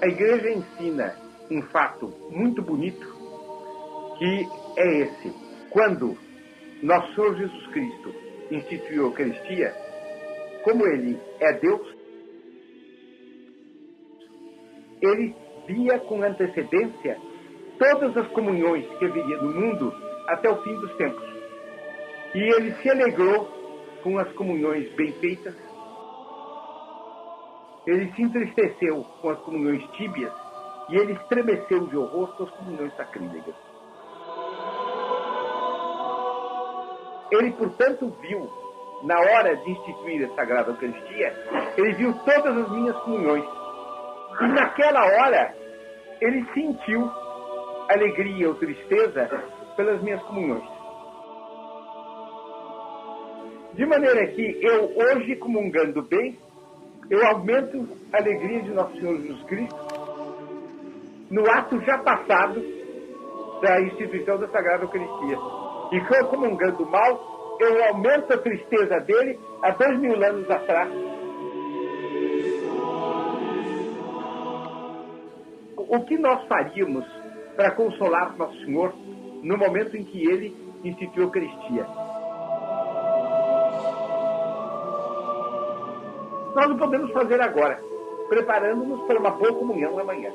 A igreja ensina um fato muito bonito, que é esse. Quando nosso Senhor Jesus Cristo instituiu a Eucaristia, como Ele é Deus, Ele via com antecedência todas as comunhões que haveria no mundo até o fim dos tempos. E Ele se alegrou com as comunhões bem feitas. Ele se entristeceu com as comunhões tíbias e ele estremeceu de horror com as comunhões sacrílegas. Ele, portanto, viu, na hora de instituir a Sagrada Eucaristia, ele viu todas as minhas comunhões. E naquela hora, ele sentiu alegria ou tristeza pelas minhas comunhões. De maneira que eu, hoje, comungando bem, eu aumento a alegria de Nosso Senhor Jesus Cristo no ato já passado da instituição da Sagrada Eucaristia. E que eu, comungando mal, eu aumento a tristeza dele há 2000 anos atrás. O que nós faríamos para consolar Nosso Senhor no momento em que Ele instituiu a Eucaristia? Nós não podemos fazer agora, preparando-nos para uma boa comunhão amanhã.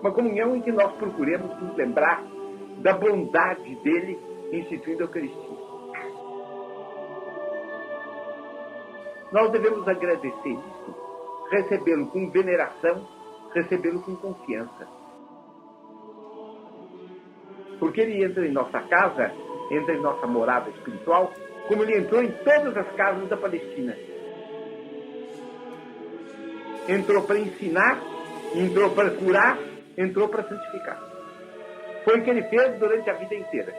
Uma comunhão em que nós procuremos nos lembrar da bondade dele instituindo a Eucaristia. Nós devemos agradecer isso, recebê-lo com veneração, recebê-lo com confiança. Porque ele entra em nossa casa, entra em nossa morada espiritual, como ele entrou em todas as casas da Palestina. Entrou para ensinar, entrou para curar, entrou para santificar. Foi o que ele fez durante a vida inteira.